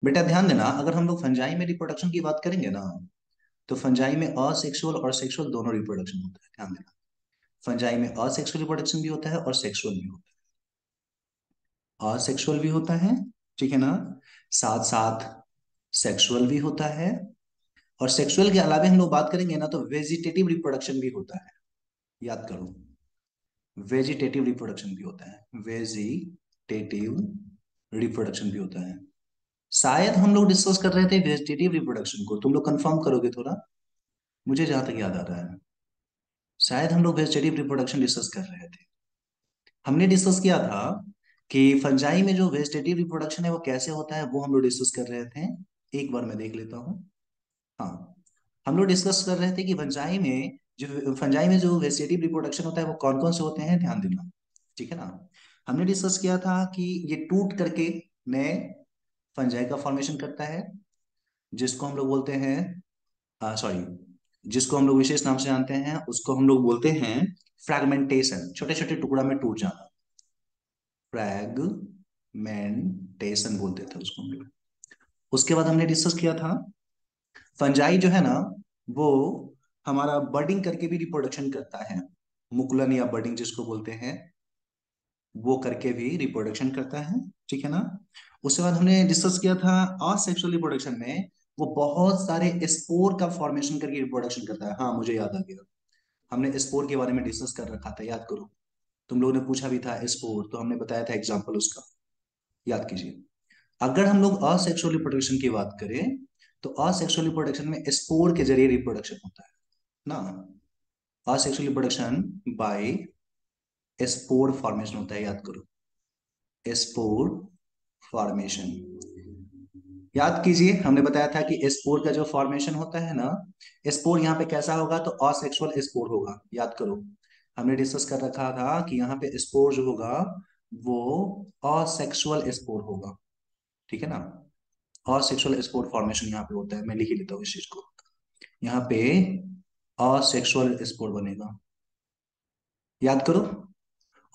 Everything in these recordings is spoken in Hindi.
बेटा ध्यान देना, अगर हम लोग फंजाई में रिप्रोडक्शन की बात करेंगे ना, तो फंजाई में असेक्सुअल और सेक्सुअल दोनों रिप्रोडक्शन होता है। ध्यान देना, फंजाई में असेक्सुअल रिप्रोडक्शन भी होता है और सेक्सुअल भी होता है। असेक्सुअल भी होता है, ठीक है ना, साथ साथ सेक्सुअल भी होता है। और सेक्सुअल के अलावा हम लोग बात करेंगे ना, तो वेजिटेटिव रिप्रोडक्शन भी होता है। याद करो, वेजिटेटिव रिप्रोडक्शन भी होता है, वेजिटेटिव रिप्रोडक्शन भी होता है। शायद हम लोग डिस्कस कर रहे थे वेजिटेटिव रिप्रोडक्शन को, तुम लोग कंफर्म करोगे थोड़ा? मुझे जहां तक याद आ रहा है, शायद हम लोग वेजिटेटिव रिप्रोडक्शन डिस्कस कर रहे थे। हमने डिस्कस किया था कि फंजाई में जो वेजिटेटिव रिप्रोडक्शन है वो कैसे होता है, वो हम लोग डिस्कस कर रहे थे। एक बार मैं देख लेता हूँ। हाँ, हम लोग डिस्कस कर रहे थे कि फंजाई में जो वेजिटेटिव रिप्रोडक्शन होता है वो कौन कौन से होते हैं, ध्यान देना। ठीक है ना, हमने डिस्कस किया था कि ये टूट करके नए फंजाई का फॉर्मेशन करता है, जिसको हम लोग बोलते हैं, सॉरी, जिसको हम लोग विशेष नाम से जानते हैं, उसको हम लोग बोलते हैं फ्रैगमेंटेशन, छोटे छोटे टुकड़ा में टूट जाना। फ्रैगमेंटेशन बोलते थे उसको हम लोग। उसके बाद हमने डिस्कस किया था फंजाई जो है ना, वो हमारा बडिंग करके भी रिप्रोडक्शन करता है। मुकुलन या बडिंग जिसको बोलते हैं, वो करके भी रिप्रोडक्शन करता है। ठीक है ना। उसके बाद हमने डिस्कस किया था असेक्सुअल रिप्रोडक्शन में वो बहुत सारे स्पोर का फॉर्मेशन करके रिप्रोडक्शन करता है। हाँ, मुझे याद आ गया, हमने स्पोर के बारे में डिस्कस कर रखा था, याद करो। तुम लोगों ने पूछा भी था स्पोर, तो हमने बताया था एग्जाम्पल उसका, याद कीजिए। अगर हम लोग असेक्सुअल रिप्रोडक्शन की बात करें, तो असेक्सुअल रिप्रोडक्शन में स्पोर के जरिए रिप्रोडक्शन होता है ना। Asexual reproduction by spore formation होता है, याद करो, स्पोर फॉर्मेशन। याद कीजिए, हमने बताया था कि स्पोर का जो फॉर्मेशन होता है ना, स्पोर यहाँ पे कैसा होगा, तो असेक्सुअल स्पोर होगा, याद करो। हमने डिस्कस कर रखा था कि यहाँ पे स्पोर जो होगा वो असेक्सुअल स्पोर होगा। ठीक है ना, असेक्सुअल स्पोर फॉर्मेशन यहाँ पे होता है। मैं लिख ही लेता हूँ इस चीज को, यहाँ पे असेक्सुअल स्पोर बनेगा, याद करो।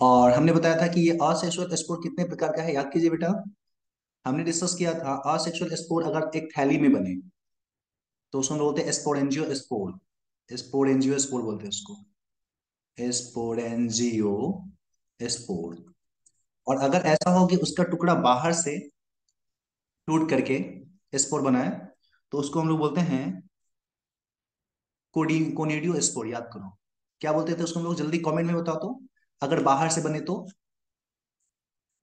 और हमने बताया था कि ये असेक्सुअल स्पोर कितने प्रकार का है, याद कीजिए बेटा। हमने डिस्कस किया था असेक्सुअल स्पोर अगर एक थैली में बने तो उसको हम लोग बोलते हैं स्पोरेंजियो स्पोर। स्पोरेंजियो स्पोर बोलते हैं उसको, स्पोरेंजियो स्पोर। और अगर ऐसा हो कि उसका टुकड़ा बाहर से टूट करके स्पोर बनाए, तो उसको हम लोग बोलते हैं कोनिडियो स्पोर, याद करो। क्या बोलते थे उसको हम लोग, जल्दी कमेंट में बताओ तो, अगर बाहर से बने तो,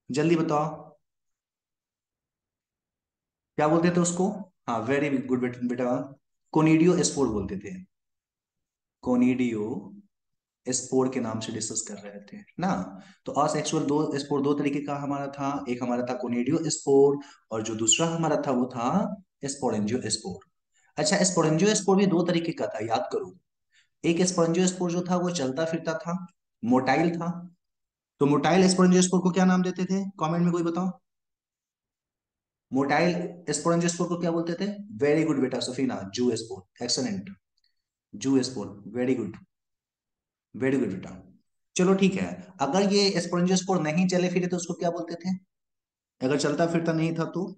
जल्दी बताओ क्या बोलते थे उसको। हाँ, वेरी गुड बेटा, कोनिडियो स्पोर बोलते थे। कोनिडियो स्पोर के नाम से डिस्कस कर रहे थे ना। तो असेक्सुअल दो स्पोर दो तरीके का हमारा था, एक हमारा था कोनिडियो स्पोर, और जो दूसरा हमारा था वो था स्पोरेंजियो स्पोर। अच्छा, स्पोरेंजियो स्पोर भी दो तरीके का था, याद करो। एक स्पोरेंजियो स्पोर जो था वो चलता फिरता था, मोटाइल था। तो मोटाइल स्पोरेंजियो स्पोर को क्या नाम देते थे, कमेंट में कोई बताओ। मोटाइल स्पोरेंजियो स्पोर को क्या बोलते थे? वेरी गुड बेटा सफीना, जू स्पोर, एक्सलेंट, जू spore, very good, very good बेटा। चलो ठीक है, अगर ये स्पोरेंजियोस्पोर नहीं चले फिरे तो उसको क्या बोलते थे, अगर चलता फिरता नहीं था तो?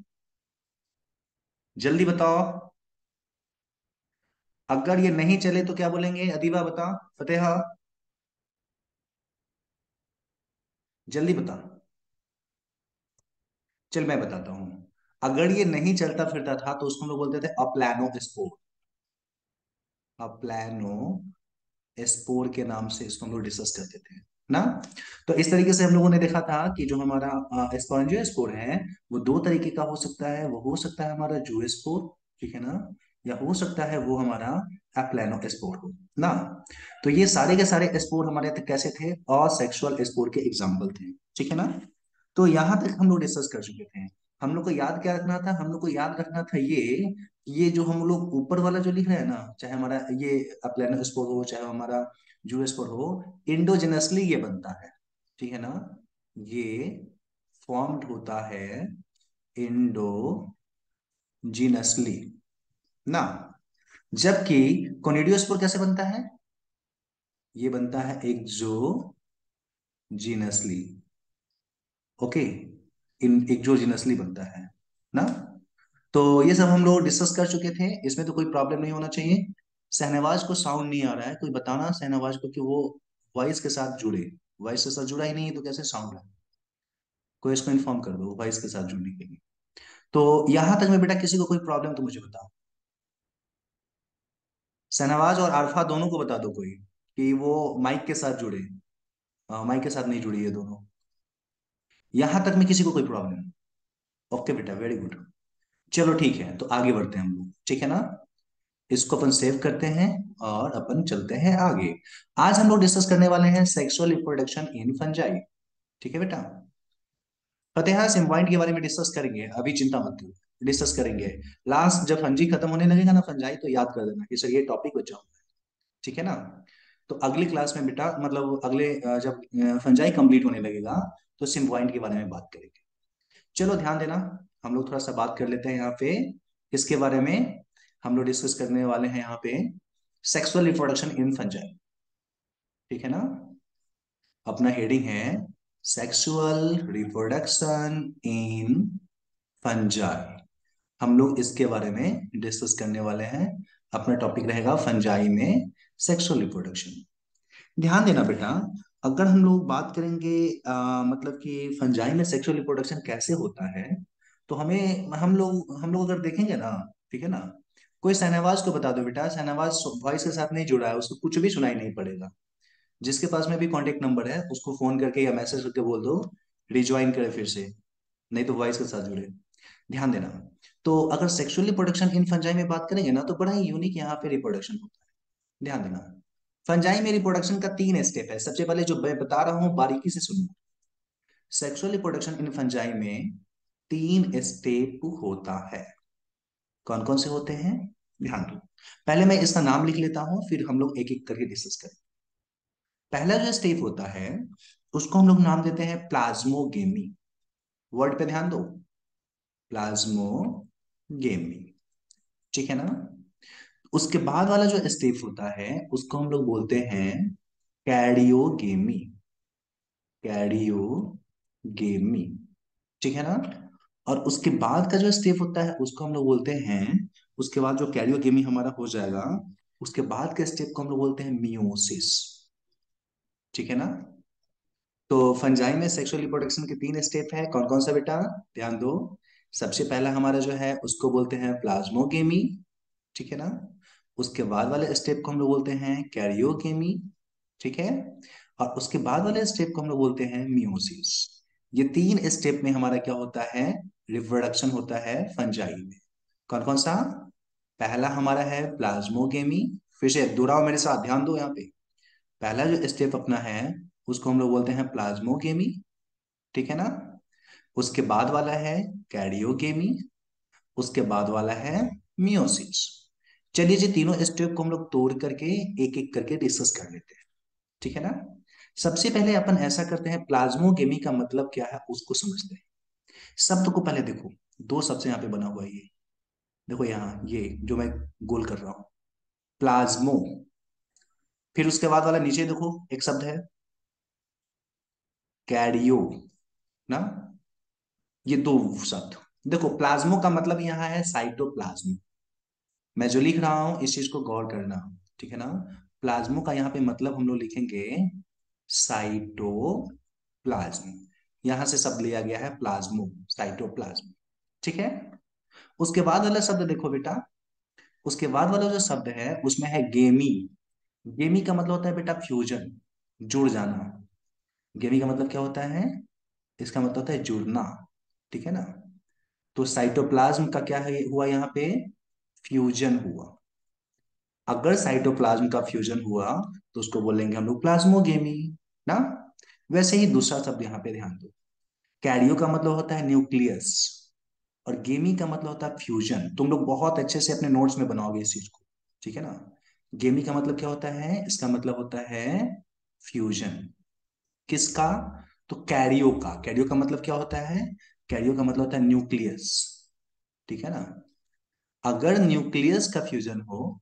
जल्दी बताओ, अगर ये नहीं चले तो क्या बोलेंगे, अदीबा बता, फतेहा, जल्दी बता। चल मैं बताता हूं, अगर ये नहीं चलता फिरता था तो उसको हम लोग बोलते थे अप्लानो स्पोर। अप्लानो स्पोर के नाम से इसको हम लोग डिस्कस करते थे ना। तो इस तरीके से हम लोगों ने देखा था कि जो हमारा स्पॉन्जियो स्पोर है वो दो तरीके का हो सकता है। वो हो सकता है हमारा जू स्पोर, ठीक है ना, या हो सकता है वो हमारा एप्लानो स्पोर हो ना। तो ये सारे के सारे स्पोर हमारे कैसे थे, असेक्सुअल स्पोर के एग्जाम्पल थे। ठीक है ना। तो यहां तक हम लोग डिस्कस कर चुके थे। हम लोग को याद क्या रखना था, हम लोग को याद रखना था ये जो हम लोग ऊपर वाला जो लिख रहे हैं ना, चाहे हमारा ये अप्लानोस्पोर हो चाहे हमारा जूस्पोर हो, इंडोजिनसली ये बनता है। ठीक है ना, ये फॉर्म्ड होता है इंडोजिनसली ना। जबकि कोनिडियोस्पोर कैसे बनता है, ये बनता है एक्सोजिनसली। ओके, इन एक्सोजिनसली बनता है ना। तो ये सब हम लोग डिस्कस कर चुके थे, इसमें तो कोई प्रॉब्लम नहीं होना चाहिए। शहनवाज को साउंड नहीं आ रहा है, कोई बताना शहनवाज को कि वो वॉइस के साथ जुड़े। वॉइस के साथ जुड़ा ही नहीं है तो कैसे साउंड है? कोई इसको इन्फॉर्म कर दो वॉइस के साथ जुड़ने के लिए। तो यहां तक में बेटा किसी को कोई प्रॉब्लम तो मुझे बताओ। शहनवाज और आरफा दोनों को बता दो कोई, कि वो माइक के साथ जुड़े। माइक के साथ नहीं जुड़ी है दोनों। यहां तक में किसी को कोई प्रॉब्लम? ओके बेटा, वेरी गुड। चलो ठीक है, तो आगे बढ़ते हैं हम लोग, ठीक है ना? इसको अपन सेव करते हैं और अपन चलते हैं आगे। आज हम लोग डिस्कस करने वाले हैं सेक्सुअल रिप्रोडक्शन इन फंजाई। ठीक है बेटा? फतेहा सिम्बाइंड के बारे में डिस्कस करेंगे, अभी चिंता मत करो, डिस्कस करेंगे। लास्ट जब फंजी खत्म होने लगेगा ना फंजाई, तो याद कर देना कि सर ये टॉपिक बचा हुआ है। ठीक है ना? तो अगली क्लास में बेटा, मतलब अगले जब फंजाई कंप्लीट होने लगेगा, तो सिम्बाइंड के बारे में बात करेंगे। चलो ध्यान देना। हम लोग थोड़ा सा बात कर लेते हैं यहाँ पे इसके बारे में। हम लोग डिस्कस करने वाले हैं यहाँ पे सेक्सुअल रिप्रोडक्शन इन फंजाई। ठीक है ना? अपना हेडिंग है सेक्सुअल रिप्रोडक्शन इन फंजाई। हम लोग इसके बारे में डिस्कस करने वाले हैं। अपना टॉपिक रहेगा फंजाई में सेक्सुअल रिप्रोडक्शन। ध्यान देना बेटा, अगर हम लोग बात करेंगे मतलब कि फंजाई में सेक्सुअल रिप्रोडक्शन कैसे होता है, तो हमें हम लोग अगर देखेंगे ना, ठीक है ना? कोई शहनवाज को बता दो बेटा, शहनवाज वॉइस के साथ नहीं जुड़ा है, उसको कुछ भी सुनाई नहीं पड़ेगा। जिसके पास में भी कांटेक्ट नंबर है उसको फोन करके या मैसेज करके बोल दो रिज्वाइन करे फिर से, नहीं तो वॉइस के साथ जुड़े। ध्यान देना। तो अगर सेक्सुअल रिप्रोडक्शन इन फंजाई में बात करेंगे ना, तो बड़ा ही यूनिक यहाँ पे रिप्रोडक्शन होता है। ध्यान देना। फंजाई में रिप्रोडक्शन का 3 स्टेप है। सबसे पहले जो मैं बता रहा हूं बारीकी से सुनो। सेक्सुअल रिप्रोडक्शन इन फंजाई में 3 स्टेप होता है। कौन कौन से होते हैं? ध्यान दो। पहले मैं इसका नाम लिख लेता हूं, फिर हम लोग एक एक करके डिस्कस करें। पहला जो स्टेप होता है उसको हम लोग नाम देते हैं प्लाज्मोगेमी। वर्ड पे ध्यान दो, प्लाज्मोगेमी। ठीक है ना? उसके बाद वाला जो स्टेप होता है उसको हम लोग बोलते हैं कैरियोगेमी। कैरियोगेमी। ठीक है ना? और उसके बाद का जो स्टेप होता है उसको हम लोग बोलते हैं, उसके बाद जो कैरियोगेमी हमारा हो जाएगा, उसके बाद के स्टेप को हम लोग बोलते हैं मियोसिस। ठीक है ना? तो फंजाई में सेक्सुअल रिप्रोडक्शन के 3 स्टेप है, कौन कौन सा बेटा? ध्यान दो। सबसे पहला हमारा जो है उसको बोलते हैं प्लाज्मोगेमी। ठीक है ना? उसके बाद वाले स्टेप को हम लोग बोलते हैं कैरियोगेमी। ठीक है? और उसके बाद वाले स्टेप को हम लोग बोलते हैं मियोसिस। ये 3 स्टेप में हमारा क्या होता है? रिप्रोडक्शन होता है फंजाई में। कौन कौन सा? पहला हमारा है प्लाज्मोगेमी। फिर से दोहराओ मेरे साथ, ध्यान दो यहाँ पे। पहला जो स्टेप अपना है उसको हम लोग बोलते हैं प्लाज्मोगेमी। ठीक है ना? उसके बाद वाला है कैरियोगेमी। उसके बाद वाला है मियोसिस। चलिए जी, तीनों स्टेप को हम लोग तोड़ करके एक एक करके डिस्कस कर लेते हैं। ठीक है ना? सबसे पहले अपन ऐसा करते हैं, प्लाज्मोगेमी का मतलब क्या है उसको समझते हैं। शब्द को पहले देखो, 2 शब्द से यहाँ पे बना हुआ है ये। देखो यहाँ ये जो मैं गोल कर रहा हूं, प्लाज्मो। फिर उसके बाद वाला नीचे देखो, एक शब्द है कैरियो, ना? ये 2 शब्द। देखो प्लाज्मो का मतलब यहाँ है साइटोप्लाज्म। मैं जो लिख रहा हूं इस चीज को गौर करना। ठीक है ना? प्लाज्मो का यहाँ पे मतलब हम लोग लिखेंगे साइटोप्लाज्म। यहां से शब्द लिया गया है प्लाज्मो, साइटोप्लाज्म। ठीक है? उसके बाद वाला शब्द देखो बेटा, उसके बाद वाला जो शब्द है उसमें है गेमी। गेमी का मतलब होता है बेटा फ्यूजन, जुड़ जाना। गेमी का मतलब क्या होता है? इसका मतलब होता है जुड़ना। ठीक है ना? तो साइटोप्लाज्म का क्या है हुआ यहाँ पे? फ्यूजन हुआ। अगर साइटोप्लाज्म का फ्यूजन हुआ तो उसको बोलेंगे हम लोग प्लाज्मोगेमी, ना? वैसे ही दूसरा शब्द यहाँ पे ध्यान दो। कैरियो का मतलब होता है न्यूक्लियस, और गेमी का मतलब होता है फ्यूजन। तुम लोग बहुत अच्छे से अपने नोट्स में बनाओगे इस चीज को। ठीक है ना? गेमी का मतलब क्या होता है? इसका मतलब होता है फ्यूजन। किसका? तो कैरियो का। कैरियो का मतलब क्या होता है? कैरियो का मतलब होता है न्यूक्लियस। ठीक है ना? अगर न्यूक्लियस का फ्यूजन हो,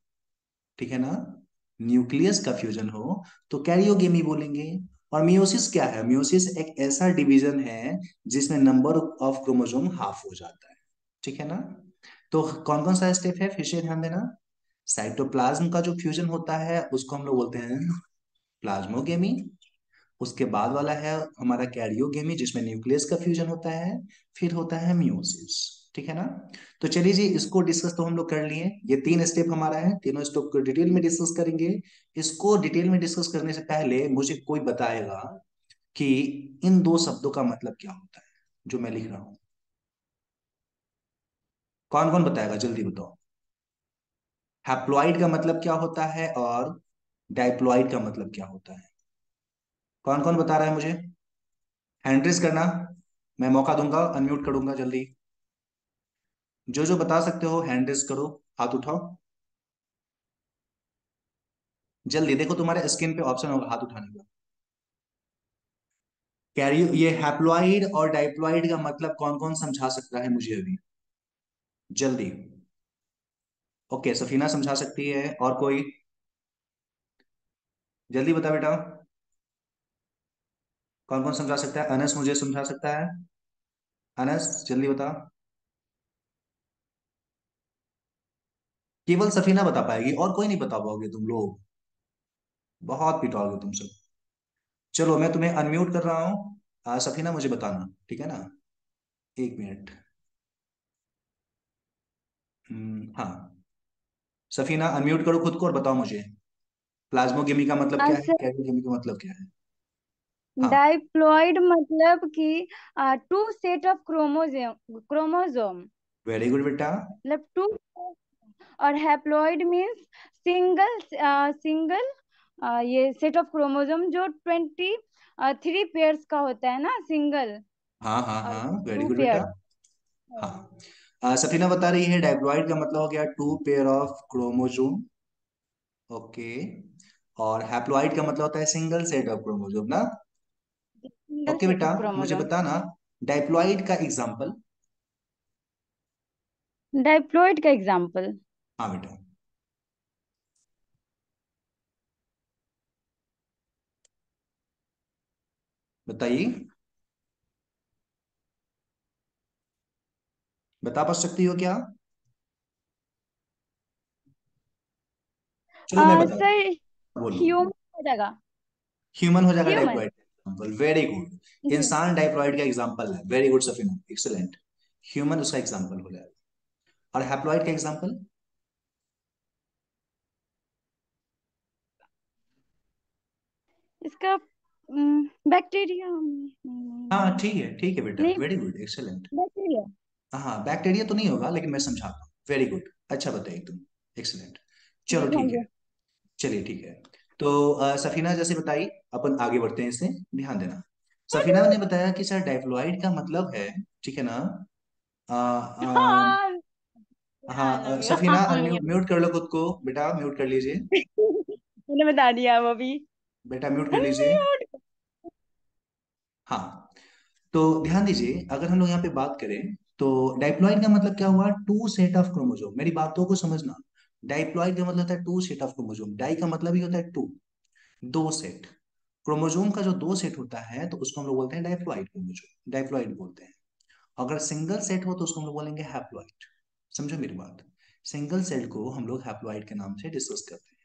ठीक है ना, न्यूक्लियस का फ्यूजन हो, तो कैरियोगेमी बोलेंगे। और मियोसिस क्या है? मियोसिस एक ऐसा डिवीजन है जिसमें नंबर ऑफ क्रोमोसोम हाफ हो जाता है। ठीक है ना? तो कौन कौन सा स्टेप है फिर से ध्यान देना। साइटोप्लाज्म का जो फ्यूजन होता है उसको हम लोग बोलते हैं प्लाज्मोगेमी। उसके बाद वाला है हमारा कैरियोगेमी, जिसमें न्यूक्लियस का फ्यूजन होता है। फिर होता है मियोसिस। ठीक है ना। तो चलिए जी, इसको डिस्कस तो हम लोग कर लिए। ये तीन स्टेप हमारा है, तीनों स्टेप को डिटेल में डिस्कस करेंगे। इसको डिटेल में डिस्कस करने से पहले मुझे कोई बताएगा कि इन दो शब्दों का मतलब क्या होता है जो मैं लिख रहा हूं। कौन कौन बताएगा, जल्दी बताओ। हैप्लॉइड का मतलब क्या होता है और डाइप्लॉइड का मतलब क्या होता है। कौन कौन बता रहा है मुझे। हैंड रेज करना, मैं मौका दूंगा, अनम्यूट करूंगा जल्दी। जो जो बता सकते हो हैंड रेज करो, हाथ उठाओ जल्दी। देखो तुम्हारे स्क्रीन पे ऑप्शन होगा हाथ उठाने का। कैरियो, ये हैप्लॉइड और डाइप्लॉइड का मतलब कौन कौन समझा सकता है मुझे अभी, जल्दी। ओके, सफीना समझा सकती है, और कोई जल्दी बता बेटा। कौन कौन समझा सकता है। अनस मुझे समझा सकता है। अनस जल्दी बता। केवल सफीना बता पाएगी, और कोई नहीं बता पाओगे तुम लोग। बहुत पिटाओगे तुम सब। चलो मैं तुम्हें अनम्यूट कर रहा हूँ। सफीना मुझे बताना, ठीक है ना। एक मिनट। हाँ, सफीना अनम्यूट करो खुद को और बताओ मुझे प्लाज्मोगेमी का मतलब क्या है, सर, कैरियोगेमी का मतलब क्या है। हाँ, डाइप्लॉइड मतलब कि two set of chromosome chromosome very good बेटा। मतलब टू। और हैप्लॉइड मींस सिंगल सिंगल ये सेट ऑफ क्रोमोसोम जो 23 पेयर्स का होता है ना, सिंगल। हाँ हाँ और हाँ, वेरी टू गुड बेटा। पेयर। हाँ, सफीना बता रही है डाइप्लॉइड का मतलब हो गया two pair of chromosome. Okay. और हैप्लॉइड का मतलब होता है सिंगल सेट ऑफ क्रोमोसोम ना। सिंगल ओके सेट बेटा, ऑफ मुझे क्रोमोसोम। बताना डाइप्लॉइड का एग्जाम्पल। डाइप्लॉइड का एग्जांपल। हाँ बेटा, बताइए। बता पा सकती हो क्या। चलो मैं बताता हूँ, सर, बोलो। ह्यूमन हो जाएगा। ह्यूमन हो जाएगा ह्यूमन। डाइप्लॉइड का एग्जाम्पल, वेरी गुड। जी। इंसान डाइप्लॉइड का एग्जाम्पल है, very good Safina, excellent. Human उसका एग्जाम्पल हो जाएगा। और हैप्लॉइड का एग्जाम्पल। इसका बैक्टीरिया नहीं हाँ नहीं ठीक है बेटा, नहीं वेरी गुड, एक्सेलेंट। बैक्टीरिया। हाँ, बैक्टीरिया तो नहीं होगा, लेकिन मैं समझाता हूँ। वेरी गुड, अच्छा बताइए तुम, एक्सेलेंट। जी चलो ठीक थैंक है। यू। चलिए ठीक है। तो सफीना जैसे बताई, अपन आगे बढ़ते हैं, इससे ध्यान देना। सफीना ने बताया कि सर डाइप्लॉइड का मतलब है, ठीक है ना। आ, आ, हाँ, हाँ, ध्यान हो गया। सफीना अनम्यूट, म्यूट कर लो खुद को बेटा, म्यूट कर लीजिए। मैंने बता दिया वो भी। बेटा म्यूट कर लीजिए। हाँ, तो ध्यान दीजिए, अगर हम लोग यहाँ पे बात करें तो डाइप्लॉइड का मतलब क्या हुआ, टू सेट ऑफ क्रोमोसोम। मेरी बातों को समझना। डाइप्लॉइड का मतलब होता है two set of chromosome. Di का मतलब ही होता है टू, दो सेट। क्रोमोसोम का जो दो सेट होता है तो उसको हम लोग बोलते हैं डाइप्लॉइड क्रोमोसोम, डाइप्लॉइड बोलते हैं। अगर सिंगल सेट हो तो उसको हम लोग बोलेंगे हैप्लॉइड। समझो मेरी बात। सिंगल सेट को हम लोग हैप्लॉइड के नाम से डिस्कस करते हैं।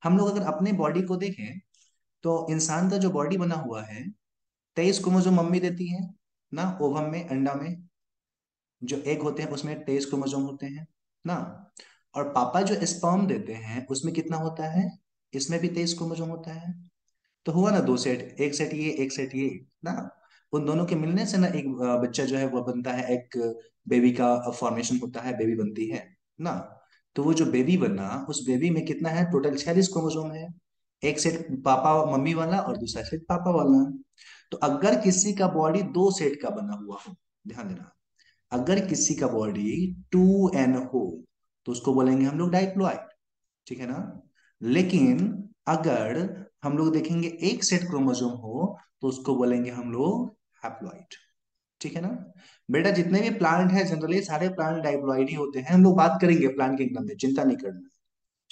हम लोग अगर अपने बॉडी को देखें तो इंसान का जो बॉडी बना हुआ है, 23 क्रोमोसोम मम्मी देती है ना, ओवम में, अंडा में। जो एग होते हैं उसमें 23 क्रोमोसोम होते हैं ना। और पापा जो स्पर्म देते हैं उसमें कितना होता है, इसमें भी 23 क्रोमोसोम होता है। तो हुआ ना दो सेट, एक सेट ये एक सेट ये ना। उन दोनों के मिलने से ना एक बच्चा जो है वो बनता है, एक बेबी का फॉर्मेशन होता है, बेबी बनती है ना। तो वो जो बेबी बना, उस बेबी में कितना है, टोटल 46 क्रोमोसोम है। एक सेट पापा मम्मी वाला और दूसरा सेट पापा वाला। तो अगर किसी का बॉडी दो सेट का बना हुआ हो, ध्यान देना, अगर किसी का बॉडी 2n हो तो उसको बोलेंगे हम लोग डाइप्लॉइड, ठीक है ना। लेकिन अगर हम लोग देखेंगे एक सेट क्रोमोसोम हो तो उसको बोलेंगे हम लोग हैप्लॉइड, ठीक है ना। बेटा जितने भी प्लांट है जनरली सारे प्लांट डाइप्लॉइड ही होते हैं। हम लोग बात करेंगे प्लांट किंगडम में, चिंता नहीं करना,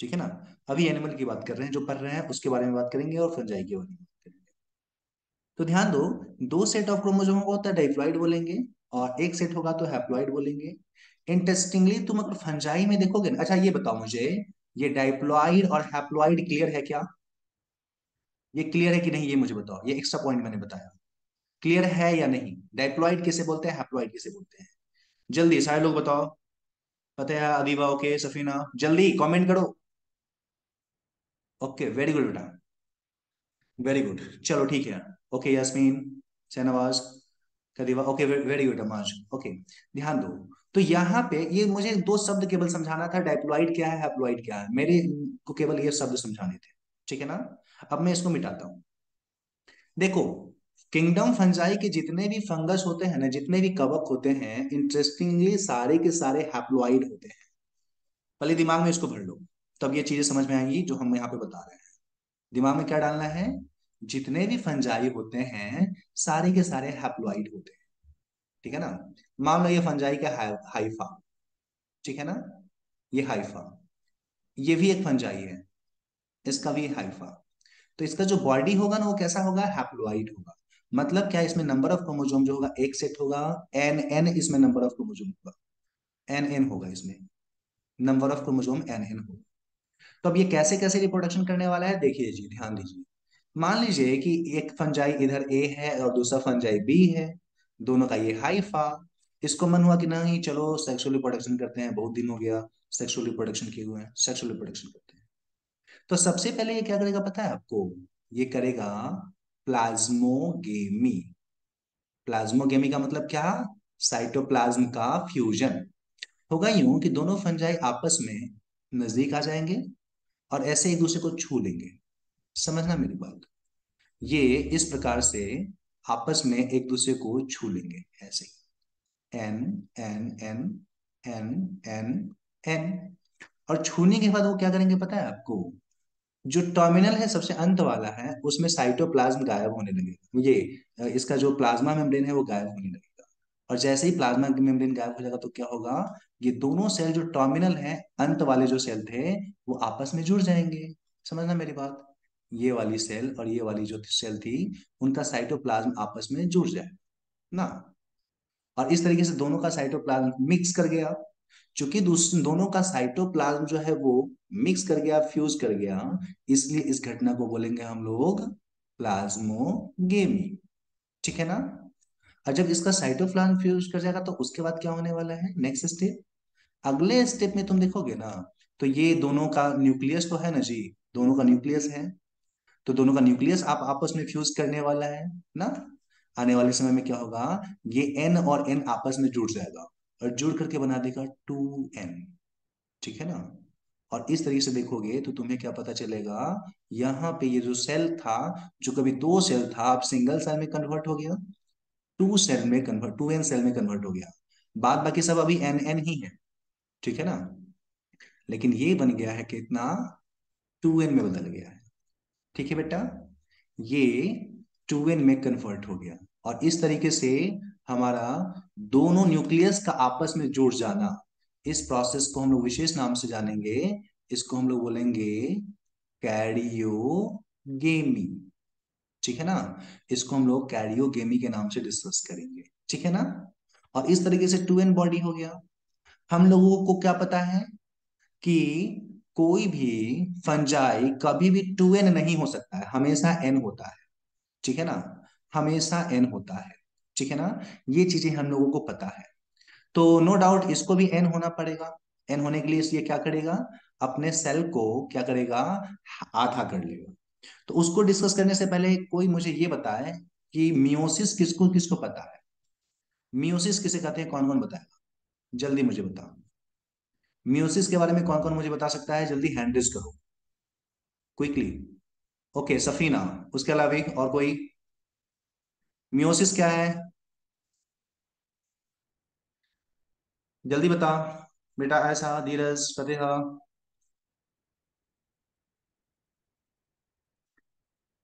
ठीक है ना। अभी एनिमल की बात कर रहे हैं, जो पढ़ रहे हैं उसके बारे में बात करेंगे, और फंजाई के बारे में बात करेंगे। तो ध्यान दो, दो सेट ऑफ क्रोमोसोम होगा तो डाइप्लॉइड बोलेंगे, और एक सेट होगा तो हैप्लॉइड बोलेंगे। इंटरेस्टिंगली तुम अगर फंजाई में देखोगे ना, अच्छा ये बताओ मुझे, ये डाइप्लॉइड और हैप्लॉइड क्लियर है क्या? ये क्लियर है कि नहीं, ये मुझे बताओ, ये एक्स्ट्रा पॉइंट मैंने बताया, क्लियर है या नहीं? डाइप्लॉइड किसे बोलते हैं, हैप्लॉइड किसे बोलते हैं? जल्दी सारे लोग बताओ। पता है अदीबा, ओके, सफीना, जल्दी कमेंट करो। ओके, वेरी गुड बेटा, वेरी गुड। चलो ठीक है। Okay Yasmin, Shahnawaz, Kadiba, okay, very good Amaz, okay. ध्यान दो। तो यहाँ पे ये मुझे दो शब्द केवल समझाना था, डाइप्लॉइड क्या है, हैप्लॉइड क्या है, मेरे को केवल ये शब्द समझाने थे। ठीक है ना? अब मैं इसको मिटाता हूँ। देखो, किंगडम फंजाई के जितने भी फंगस होते हैं ना, जितने भी कवक होते हैं, इंटरेस्टिंगली सारे के सारे हैप्लॉइड होते हैं। पहले दिमाग में इसको भर लो, तब ये चीजें समझ में आएंगी जो हम यहाँ पे बता रहे हैं। दिमाग में क्या डालना है? जितने भी फंजाई होते हैं, सारे के सारे हैप्लॉइड होते हैं। ठीक है ना? मान लो ये फंजाई का हाइफा, ठीक है ना? ये हाइफा, ये भी एक फंजाई है, इसका भी हाइफा। तो इसका जो बॉडी होगा ना, वो कैसा होगा, हैप्लॉइड होगा। मतलब क्या, इसमें नंबर ऑफ क्रोमोसोम जो होगा एक सेट होगा, एन एन इसमें नंबर ऑफ क्रोमोसोम होगा, एन एन होगा इसमें, number of chromosome n n होगा। तो अब ये कैसे कैसे रिप्रोडक्शन करने वाला है, देखिए जी, ध्यान दीजिए। मान लीजिए कि एक फंजाई इधर ए है और दूसरा फंजाई बी है, दोनों का ये हाइफा। इसको मन हुआ कि नहीं चलो सेक्सुअल रिप्रोडक्शन करते हैं, बहुत दिन हो गया सेक्सुअल रिप्रोडक्शन किए हुए हैं, सेक्सुअल रिप्रोडक्शन करते हैं। तो सबसे पहले ये क्या करेगा पता है आपको? ये करेगा प्लाज्मोगेमी। प्लाज्मोगेमी का मतलब क्या? साइटोप्लाज्म का फ्यूजन। होगा यूं कि दोनों फंजाई आपस में नजदीक आ जाएंगे और ऐसे एक दूसरे को छू लेंगे। समझना मेरी बात। ये इस प्रकार से आपस में एक दूसरे को छू लेंगे, ऐसे ही N N N N N N. और छूने के बाद वो क्या करेंगे पता है आपको? जो टर्मिनल है, सबसे अंत वाला है, उसमें साइटोप्लाज्म गायब होने लगेगा, ये इसका जो प्लाज्मा मेम्ब्रेन है वो गायब होने लगेगा। और जैसे ही प्लाज्मा मेम्ब्रेन गायब हो जाएगा तो क्या होगा? ये दोनों सेल जो टर्मिनल है, अंत वाले जो सेल थे, वो आपस में जुड़ जाएंगे। समझना मेरी बात। ये वाली सेल और ये वाली जो सेल थी, उनका साइटोप्लाज्म आपस में जुड़ जाए ना। और इस तरीके से दोनों का साइटोप्लाज्म मिक्स कर गया। चूंकि दोनों का साइटोप्लाज्म जो है वो मिक्स कर गया, फ्यूज कर गया, इसलिए इस घटना को बोलेंगे हम लोग प्लाज्मोगेमी। ठीक है ना? और जब इसका साइटोप्लाज्म फ्यूज कर जाएगा तो उसके बाद क्या होने वाला है, नेक्स्ट स्टेप? अगले स्टेप में तुम देखोगे ना, तो ये दोनों का न्यूक्लियस तो है ना जी, दोनों का न्यूक्लियस है। तो दोनों का न्यूक्लियस आप आपस में फ्यूज करने वाला है ना। आने वाले समय में क्या होगा? ये एन और एन आपस में जुड़ जाएगा और जुड़ करके बना देगा 2n। ठीक है ना? और इस तरीके से देखोगे तो तुम्हें क्या पता चलेगा? यहाँ पे ये जो सेल था, जो कभी दो सेल था, अब सिंगल सेल में कन्वर्ट हो गया, टू सेल में कन्वर्ट, 2n सेल में कन्वर्ट हो गया। बाद बाकी सब अभी एन एन ही है। ठीक है ना? लेकिन ये बन गया है कितना, 2n में बदल गया है। ठीक है बेटा? ये 2n में कन्वर्ट हो गया। और इस तरीके से हमारा दोनों न्यूक्लियस का आपस में जुड़ जाना, इस प्रोसेस को हम लोग विशेष नाम से जानेंगे। इसको हम लोग बोलेंगे कैरियोगेमी। ठीक है ना? इसको हम लोग कैरियोगेमी के नाम से डिस्कस करेंगे। ठीक है ना? और इस तरीके से 2n बॉडी हो गया। हम लोगों को क्या पता है कि कोई भी फंजाई कभी भी 2n नहीं हो सकता है, हमेशा n होता है। ठीक है ना? हमेशा एन होता है। ठीक है ना? ये चीजें हम लोगों को पता है। तो नो डाउट इसको भी एन होना पड़ेगा। एन होने के लिए ये क्या करेगा? अपने सेल को क्या करेगा? आधा कर लेगा। तो उसको डिस्कस करने से पहले कोई मुझे ये बताए कि मियोसिस किसको किसको पता है? मियोसिस किसे कहते हैं, कौन कौन बताएगा? जल्दी मुझे बताओ। मियोसिस के बारे में कौन कौन मुझे बता सकता है? जल्दी हैंड रेज करो, क्विकली। ओके सफीना, उसके अलावा भी और कोई? मियोसिस क्या है? जल्दी बता बेटा, ऐसा धीरज, फतेहा,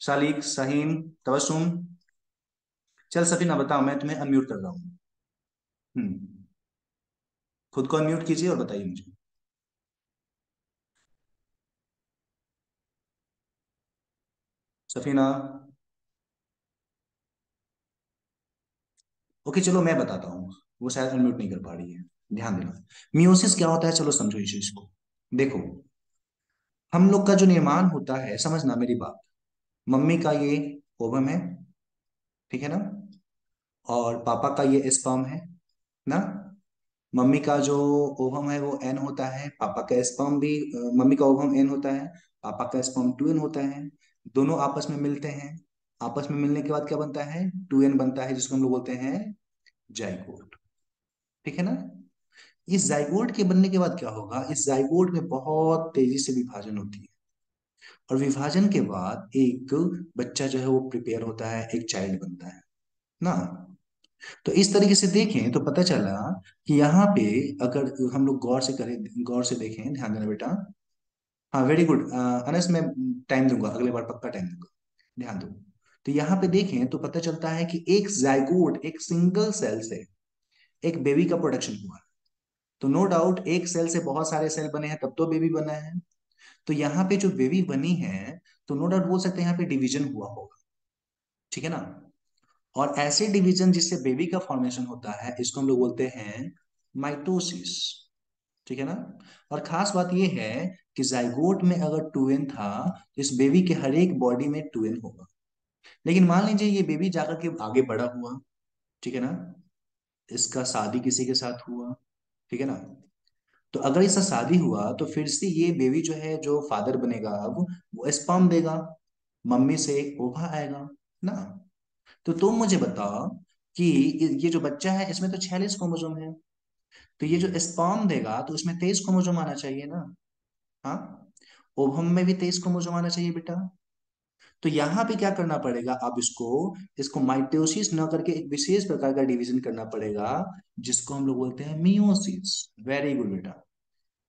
शालिक, शाहीन, तबस्सुम। चल सफीना बताओ, मैं तुम्हें अनम्यूट कर रहा हूँ। हम्म। खुद को अनम्यूट कीजिए और बताइए मुझे। सफीना। ओके चलो मैं बताता हूँ, वो शायद अनम्यूट नहीं कर पा रही है। ध्यान देना। मियोसिस क्या होता है, चलो समझो इस चीज को। देखो, हम लोग का जो निर्माण होता है, समझना मेरी बात। मम्मी का ये ओवम है, ठीक है ना, और पापा का ये स्पर्म है ना। मम्मी का जो ओवम है वो एन होता है, पापा का स्पर्म भी मम्मी का ओवम एन होता है, पापा का स्पर्म टू एन होता है। दोनों आपस में मिलते हैं। आपस में मिलने के बाद क्या बनता है, टू एन बनता है, जिसको हम लोग बोलते हैं जाइगोट। ठीक है ना। इस जाइगोट के बनने के बाद क्या होगा, इस जाइगोट में बहुत तेजी से विभाजन होती है, और विभाजन के बाद एक बच्चा जो है वो प्रिपेयर होता है, एक चाइल्ड बनता है ना। तो इस तरीके से देखें तो पता चला कि यहाँ पे अगर हम लोग गौर से करें, गौर से देखें, ध्यान देना बेटा। हाँ वेरी गुड अनस, मैं टाइम दूंगा, अगले बार पक्का टाइम दूंगा, ध्यान दो। तो यहाँ पे देखें तो पता चलता है कि एक जाइगोट, एक सिंगल सेल से एक बेबी का प्रोडक्शन हुआ। तो नो डाउट एक सेल से बहुत सारे सेल बने हैं, तब तो बेबी बना है। तो यहाँ पे जो बेबी बनी है, तो नो डाउट बोल सकते हैं यहाँ पे डिवीजन हुआ होगा। ठीक है ना। और ऐसे डिवीजन जिससे बेबी का फॉर्मेशन होता है, इसको हम लोग बोलते हैं माइटोसिस। ठीक है ना। और खास बात यह है कि जाइगोट में अगर टूएन था, तो इस बेबी के हर एक बॉडी में टूएन होगा। लेकिन मान लीजिए ये बेबी जाकर के आगे बड़ा हुआ, ठीक है ना, इसका शादी किसी के साथ हुआ, ठीक है ना। तो अगर इसका शादी हुआ तो फिर से ये बेबी जो है, जो फादर बनेगा अब, वो स्पर्म देगा, मम्मी से ओवा आएगा ना। तो तुम मुझे बताओ कि ये जो बच्चा है इसमें तो 46 क्रोमोसोम है, तो ये जो स्पर्म देगा तो इसमें 23 क्रोमोसोम आना चाहिए ना। हाँ, ओवम में भी 23 क्रोमोसोम आना चाहिए बेटा। तो यहाँ पे क्या करना पड़ेगा, अब इसको इसको माइटोसिस न करके एक विशेष प्रकार का डिवीजन करना पड़ेगा, जिसको हम लोग बोलते हैं मियोसिस। वेरी गुड बेटा,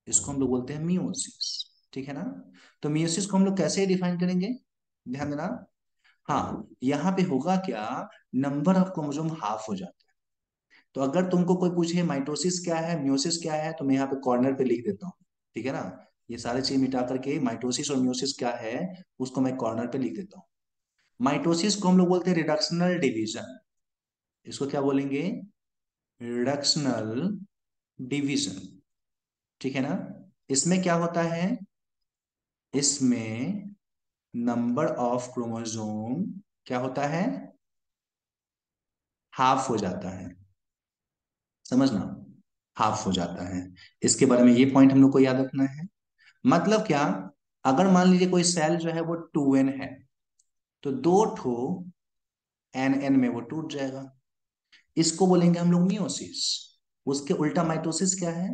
इसको हम लोग बोलते हैं मियोसिस। ठीक है ना। तो मियोसिस को हम लोग कैसे डिफाइन करेंगे, ध्यान देना। हाँ, यहाँ पे होगा क्या, नंबर ऑफ क्रोमोसोम हाफ हो जाता है। तो अगर तुमको कोई पूछे माइटोसिस क्या है, मियोसिस क्या है, तो मैं यहाँ पे कॉर्नर पे लिख देता हूँ। ठीक है ना। ये सारी चीज मिटा करके माइटोसिस और मियोसिस क्या है, उसको मैं कॉर्नर पे लिख देता हूँ। माइटोसिस को हम लोग बोलते हैं रिडक्शनल डिवीजन। इसको क्या बोलेंगे, रिडक्शनल डिवीजन। ठीक है ना। इसमें क्या होता है, इसमें नंबर ऑफ क्रोमोसोम क्या होता है, हाफ हो जाता है। समझना, हाफ हो जाता है। इसके बारे में ये पॉइंट हम लोग को याद रखना है। मतलब क्या, अगर मान लीजिए कोई सेल जो है वो 2n है, तो दो ठो एन एन में वो टूट जाएगा। इसको बोलेंगे हम लोग मियोसिस। उसके उल्टा माइटोसिस क्या है,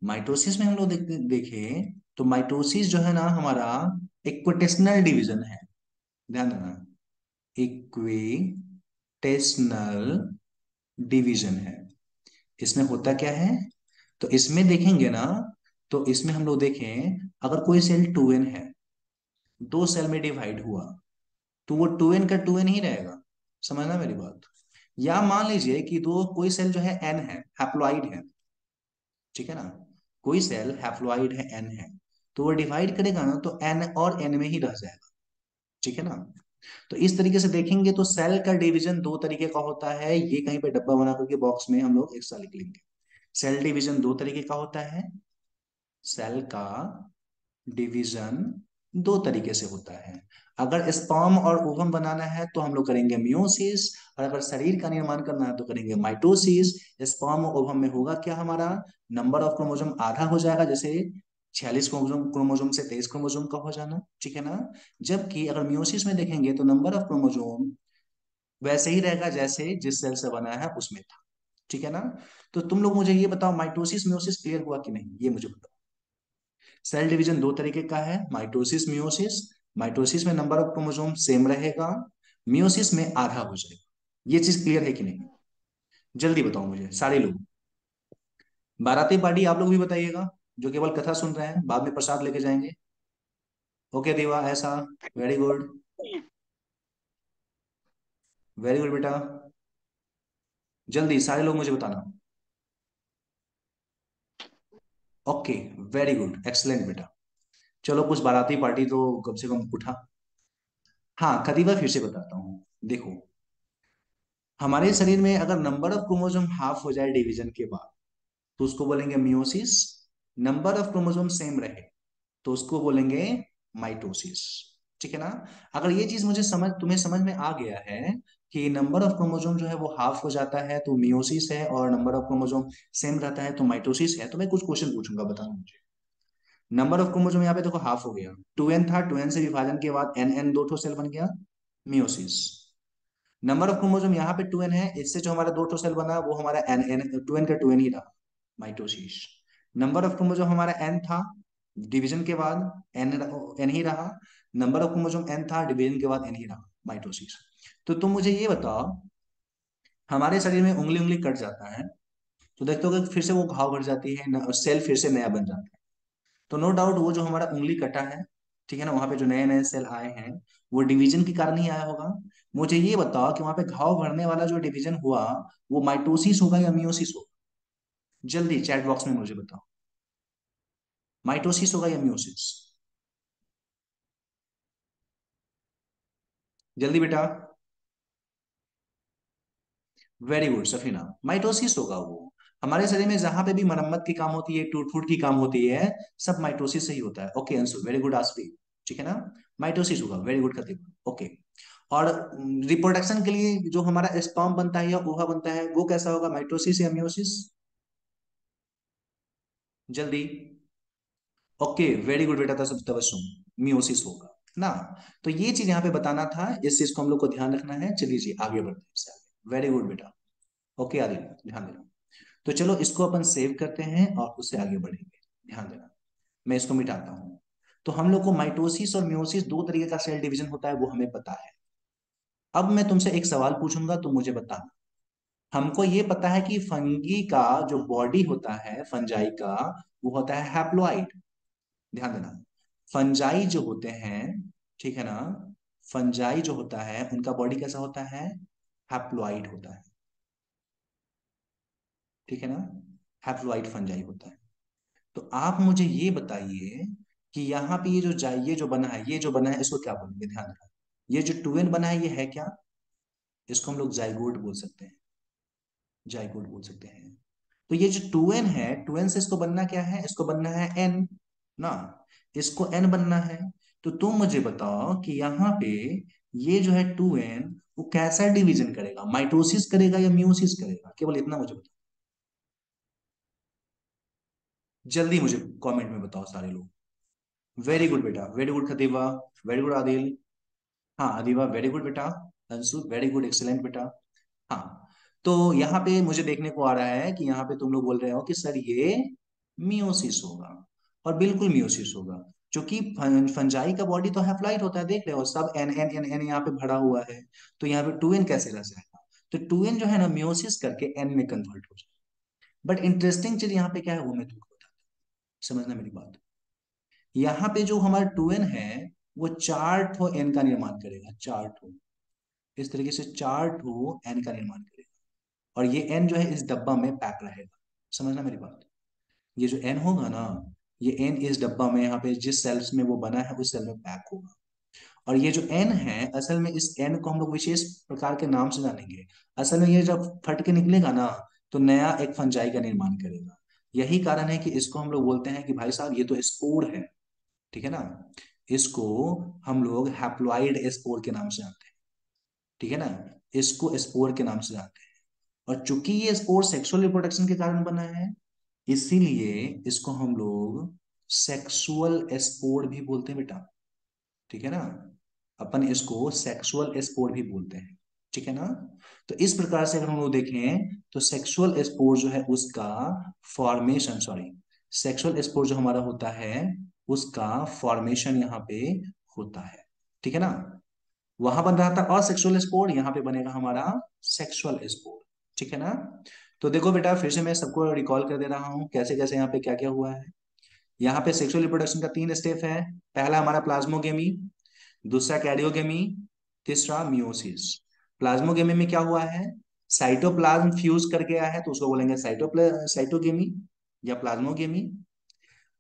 माइटोसिस में हम लोग देखें तो माइटोसिस जो है ना हमारा इक्विटेशनल डिवीजन है। ध्यान देना, इक्विटेशनल डिवीजन है। इसमें होता क्या है, तो इसमें देखेंगे ना, तो इसमें हम लोग देखें, अगर कोई सेल 2n है, दो सेल में डिवाइड हुआ, तो वो 2n का 2n ही रहेगा। समझना मेरी बात। या मान लीजिए कि दो कोई सेल जो है n है, हैप्लॉइड है, ठीक है ना, कोई सेल हैप्लॉइड है, n है, तो वो डिवाइड करेगा ना तो n और n में ही रह जाएगा। ठीक है ना। तो इस तरीके से देखेंगे तो सेल का डिवीजन दो तरीके का होता है, ये कहीं पे डब्बा बना करके बॉक्स में हम लोग एक साथ लिख लेंगे। सेल डिवीजन दो तरीके का होता है, सेल का डिवीजन दो तरीके से होता है। अगर स्पर्म और ओवम बनाना है तो हम लोग करेंगे मियोसिस, और अगर शरीर का निर्माण करना है तो करेंगे माइटोसिस। स्पर्म और ओवम में होगा क्या, हमारा नंबर ऑफ क्रोमोसोम आधा हो जाएगा, जैसे 46 क्रोमोसोम क्रोमोसोम से 23 क्रोमोसोम का हो जाना। ठीक है ना। जबकि अगर मियोसिस में देखेंगे तो नंबर ऑफ क्रोमोसोम वैसे ही रहेगा जैसे जिस सेल से बना है उसमें था। ठीक है ना। तो तुम लोग मुझे ये बताओ, माइटोसिस मियोसिस क्लियर हुआ कि नहीं, ये मुझे बताओ। सेल डिवीजन दो तरीके का है, माइटोसिस मियोसिस। माइटोसिस में नंबर ऑफ क्रोमोसोम सेम रहेगा, मियोसिस में आधा हो जाएगा। ये चीज क्लियर है कि नहीं, जल्दी बताओ मुझे सारे लोग। बाराती पार्टी आप लोग भी बताइएगा, जो केवल कथा सुन रहे हैं, बाद में प्रसाद लेके जाएंगे। ओके दीवा, ऐसा, वेरी गुड, वेरी गुड बेटा, जल्दी सारे लोग मुझे बताना। ओके, वेरी गुड, एक्सलेंट बेटा। चलो कुछ बाराती पार्टी तो कम से कम उठा। हाँ खदीवा, फिर से बताता हूँ, देखो, हमारे शरीर में अगर नंबर ऑफ क्रोमोसोम हाफ हो जाए डिवीजन के बाद, तो उसको बोलेंगे meiosis. Number of chromosome same रहे तो उसको बोलेंगे माइटोसिस। ठीक है ना। अगर ये चीज मुझे तुम्हें समझ में आ गया है कि नंबर ऑफ क्रोमोसोम जो है वो हाफ हो जाता है तो मियोसिस है, और नंबर ऑफ क्रोमोसोम सेम रहता है तो माइटोसिस है, तो मैं कुछ क्वेश्चन पूछूंगा, बताना मुझे। नंबर ऑफ क्रोमोसोम यहाँ पे देखो हाफ हो गया, 2n था, 2n से विभाजन के बाद एन दो ठो सेल बन गया, मियोसिस। नंबर ऑफ क्रोमोसोम यहाँ पे 2n है, इससे जो हमारा दो टो सेल बना वो हमारा एन एन 2n का 2n ही रहा, माइटोसिस। नंबर ऑफ क्रोमोसोम हमारा n था, डिवीजन के बाद n n ही रहा। नंबर ऑफ क्रोमोसोम n था, डिवीजन के बाद n ही रहा, माइटोसिस। तो तुम मुझे ये बताओ, हमारे शरीर में उंगली उंगली कट जाता है तो देखते हो कि फिर से वो घाव भर जाती है, सेल फिर से नया बन जाता है। तो नो डाउट वो जो हमारा उंगली कटा है, ठीक है ना, वहां पे जो नए नए सेल आए हैं वो डिवीजन के कारण ही आया होगा। मुझे ये बताओ कि वहां पे घाव भरने वाला जो डिवीजन हुआ वो माइटोसिस होगा या मियोसिस होगा? जल्दी चैट बॉक्स में मुझे बताओ, माइटोसिस होगा या मियोसिस? जल्दी बेटा। वेरी गुड सफीना, माइटोसिस होगा वो। हमारे शरीर में जहां पे भी मरम्मत की काम होती है, टूट फूट की काम होती है, सब माइटोसिस से ही होता है। Okay Anshu, very good Asfi. ठीक है ना, माइटोसिस होगा, वेरी गुड खतीब। ओके। और रिप्रोडक्शन के लिए जो हमारा स्पर्म बनता है या ओवा बनता है वो कैसा होगा, माइटोसिस या मियोसिस? जल्दी। ओके वेरी गुड बेटा, तबस्सुम, मियोसिस होगा ना। तो ये चीज यहाँ पे बताना था, इस चीज को हम लोग को ध्यान रखना है। चलिए जी आगे बढ़ते हैं इससे आगे, वेरी गुड बेटा। ओके आदिल, ध्यान देना। तो चलो इसको अपन सेव करते हैं और उससे आगे बढ़ेंगे, ध्यान देना। मैं इसको मिटाता हूं। तो हम लोग को माइटोसिस और मियोसिस दो तरीके का सेल डिवीजन होता है वो हमें पता है। अब मैं तुमसे एक सवाल पूछूंगा, तुम मुझे बताना। हमको ये पता है कि फंगी का जो बॉडी होता है, फंजाई का, वो होता है हैप्लॉइड। ध्यान देना, फंजाई जो होते हैं, ठीक है ना, फंजाई जो होता है उनका बॉडी कैसा होता है, हैप्लॉइड होता है। ठीक है ना, हैप्लॉइड फंजाई होता है। तो आप मुझे ये बताइए कि यहाँ पे ये जो बना है, ये जो बना है इसको क्या बोलेंगे, ध्यान रखना। ये जो 2n बना है ये है क्या? इसको हम लोग जाइगोट बोल सकते हैं, जाइगोट बोल सकते हैं। तो ये जो 2n है, 2n से इसको बनना क्या है, इसको बनना है n ना, इसको n बनना है। तो तुम मुझे बताओ कि यहाँ पे ये जो है 2n वो कैसा डिवीजन करेगा, माइटोसिस करेगा या मियोसिस करेगा, केवल इतना मुझे बताओ। जल्दी मुझे कमेंट में बताओ सारे लोग। वेरी गुड बेटा, very good Khatiba, very good Adil. हाँ अदीबा, वेरी गुड बेटा। अंशु, वेरी गुड, एक्सीलेंट बेटा। हाँ। तो यहाँ पे मुझे देखने को आ रहा है कि यहाँ पे तुम लोग बोल रहे हो कि सर ये मियोसिस होगा, और बिल्कुल मियोसिस होगा, क्योंकि फंजाई का बॉडी तो हैप्लॉइड होता है, देख रहे हो सब एन एन एन एन यहाँ पे भरा हुआ है। तो यहाँ पे 2n कैसे रह जाएगा? तो 2n जो है ना मियोसिस करके n में कन्वर्ट हो जाए। बट इंटरेस्टिंग चीज यहाँ पे क्या है वो मैं तुमको बताता हूँ, समझना मेरी बात। यहाँ पे जो हमारा 2n है वो चार ठो n का निर्माण करेगा, चार ठो, इस तरीके से चार ठो n का निर्माण करेगा। और ये n जो है इस डब्बा में पैक रहेगा, समझना मेरी बात। ये जो n होगा ना, ये n इस डब्बा में यहाँ पे जिस सेल्स में वो बना है उस सेल में पैक होगा। और ये जो n है, असल में इस n को हम लोग विशेष प्रकार के नाम से जानेंगे। असल में ये जब फट के निकलेगा ना तो नया एक फंजाई का निर्माण करेगा। यही कारण है कि इसको हम लोग बोलते हैं कि भाई साहब ये तो स्पोर है। ठीक है ना, इसको हम लोग हैप्लॉइड स्पोर के नाम से जानते हैं। ठीक है ना, इसको स्पोर के नाम से जानते हैं। और चूंकि ये स्पोर सेक्सुअल रिप्रोडक्शन के कारण बना है, इसीलिए इसको हम लोग सेक्सुअल स्पोर भी बोलते हैं बेटा। ठीक है ना, अपन इसको सेक्सुअल स्पोर भी बोलते हैं। ठीक है ना। तो इस प्रकार से अगर हम लोग देखें तो सेक्सुअल स्पोर जो है उसका फॉर्मेशन, सॉरी, सेक्सुअल स्पोर जो हमारा होता है उसका फॉर्मेशन यहाँ पे होता है। ठीक है ना, वहां बन रहा था असेक्सुअल स्पोर, यहाँ पे बनेगा हमारा सेक्सुअल स्पोर। ठीक है ना। तो देखो बेटा, फिर से मैं सबको रिकॉल कर दे रहा हूँ कैसे कैसे यहाँ पे क्या क्या हुआ है। यहाँ पे सेक्सुअल रिप्रोडक्शन का 3 स्टेप है। पहला हमारा प्लाज्मोगेमी, दूसरा कैरियोगेमी, तीसरा मियोसिस। प्लाज्मोगेमी में क्या हुआ है, साइटोप्लाज्म फ्यूज कर गया है तो उसको बोलेंगे साइटोगेमी या प्लाज्मोगेमी।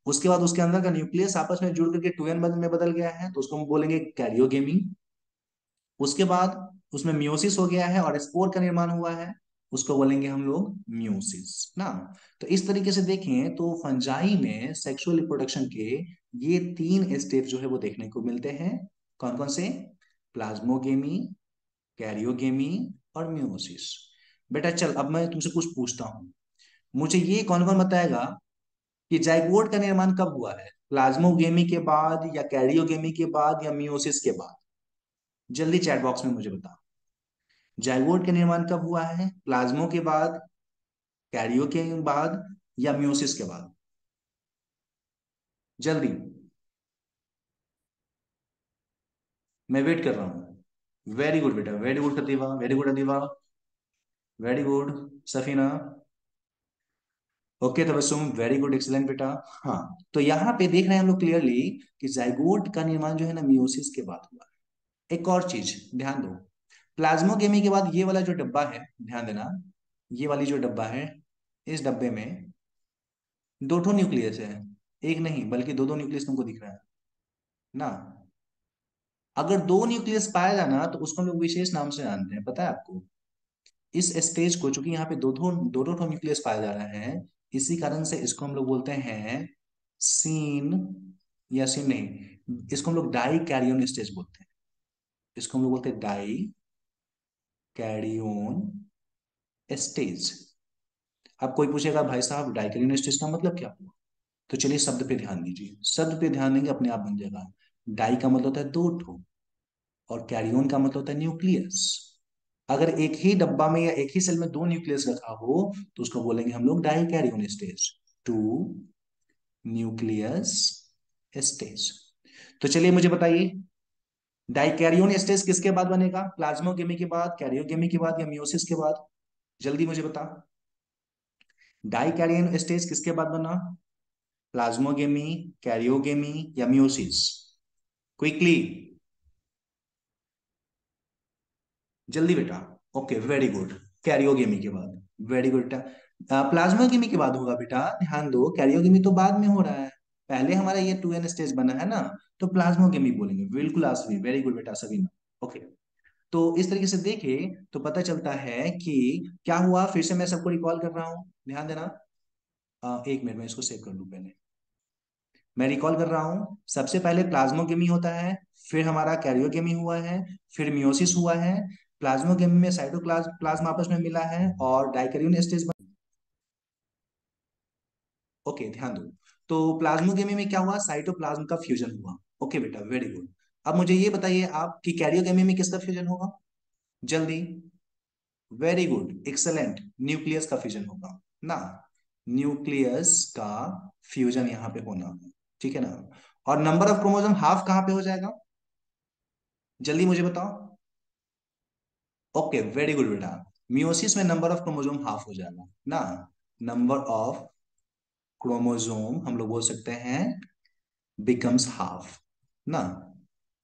उसके बाद उसके अंदर का न्यूक्लियस आपस में जुड़ करके 2n में बदल गया है तो उसको हम बोलेंगे कैरियोगेमी। उसके बाद उसमें मियोसिस हो गया है और स्पोर का निर्माण हुआ है। उसको बोलेंगे हम लोग म्यूसिस ना। तो इस तरीके से देखें तो फंजाई में सेक्सुअल रिप्रोडक्शन के ये तीन स्टेप जो है वो देखने को मिलते हैं। कौन कौन से? प्लाज्मोगेमी, कैरियोगेमी और म्यूसिस। बेटा चल, अब मैं तुमसे कुछ पूछता हूँ, मुझे ये कौन कौन बताएगा कि जाइगोट का निर्माण कब हुआ है? प्लाज्मोगेमी के बाद, या कैरियोगेमी के बाद, या मियोसिस के बाद? जल्दी चैट बॉक्स में मुझे बता। जाइगोट का निर्माण कब हुआ है? प्लाज्मो के बाद, कैरियो के बाद, या मियोसिस के बाद? जल्दी, मैं वेट कर रहा हूँ। वेरी गुड बेटा, very good Pratibha, very good Adhiva, very good Safina. Okay Tabassum, very good, excellent बेटा। हाँ, तो यहाँ पे देख रहे हैं हम लोग क्लियरली कि जाइगोट का निर्माण जो है ना मियोसिस के बाद हुआ। एक और चीज ध्यान दो, प्लाज्मोगेमी के बाद ये वाला जो डब्बा है, ध्यान देना, ये वाली जो डब्बा है, इस डब्बे में दो ठो न्यूक्लियस है। एक नहीं बल्कि दो दो न्यूक्लियस तुमको दिख रहा है ना। अगर दो न्यूक्लियस पाया जाए ना तो उसको हम लोग विशेष नाम से जानते हैं, पता है आपको? इस स्टेज को, चूंकि यहाँ पे दो दो ठो न्यूक्लियस पाया जा रहा है, इसी कारण से इसको हम लोग बोलते हैं सीन, या सीन नहीं, इसको हम लोग डाई कैरियोन स्टेज बोलते हैं। इसको हम लोग बोलते हैं डाई कैरियोन स्टेज। अब कोई पूछेगा भाई साहब डाई कैरियोन स्टेज का मतलब क्या हुआ? तो चलिए शब्द पे ध्यान दीजिए, शब्द पे ध्यान देंगे अपने आप बन जाएगा। डाई का मतलब होता है दो ठो, और कैरियोन का मतलब होता है न्यूक्लियस। अगर एक ही डब्बा में या एक ही सेल में दो न्यूक्लियस रखा हो तो उसको बोलेंगे हम लोग dikaryon stage, two nucleus stage. तो चलिए मुझे बताइए, डाइकैरियोन स्टेज किसके बाद बनेगा? प्लाज्मोगेमी के बाद, कैरियोगेमी के बाद, या मियोसिस के बाद? जल्दी मुझे बता, डाइकैरियोन स्टेज किसके बाद बना? प्लाज्मोगेमी, कैरियोगेमी, या मियोसिस? क्विकली, जल्दी बेटा। ओके वेरी गुड, कैरियोगेमी के बाद। वेरी गुड बेटा, प्लाज्मोगेमी के बाद होगा बेटा, ध्यान दो, कैरियोगेमी तो बाद में हो रहा है। पहले हमारा ये 2n स्टेज बना है ना, तो प्लाज्मोगेमी बोलेंगे। बिल्कुल आसवी, वेरी गुड बेटा सभी। ओके, तो इस तरीके से देखे तो पता चलता है कि क्या हुआ। फिर से मैं सबको रिकॉल कर रहा हूं, ध्यान देना। एक मिनट में इसको सेव कर लूं पहले। मैं रिकॉल कर रहा हूं, सबसे पहले प्लाज्मोगेमी होता है, फिर हमारा कैरियोगेमी हुआ है, फिर मियोसिस हुआ है। प्लाज्मोगेमी में साइटोप्लाज्म प्लाज्मा आपस में मिला है और डाइकैरियोन स्टेज ओके ध्यान दो। तो प्लाज्मोगेमी में क्या हुआ? साइटोप्लाज्म का फ्यूजन हुआ। ओके बेटा वेरी गुड। अब मुझे ये बताइए आप कि कैरियोगेमी में किसका फ्यूजन होगा? जल्दी। वेरी गुड, एक्सलेंट, न्यूक्लियस का फ्यूजन होगा ना। न्यूक्लियस का फ्यूजन यहां पे होना है, ठीक है ना। और नंबर ऑफ क्रोमोसोम हाफ कहां पे हो जाएगा? जल्दी मुझे बताओ। ओके वेरी गुड बेटा, मियोसिस में नंबर ऑफ क्रोमोसोम हाफ हो जाएगा ना। नंबर ऑफ क्रोमोसोम हम लोग बोल सकते हैं बिकम्स हाफ ना,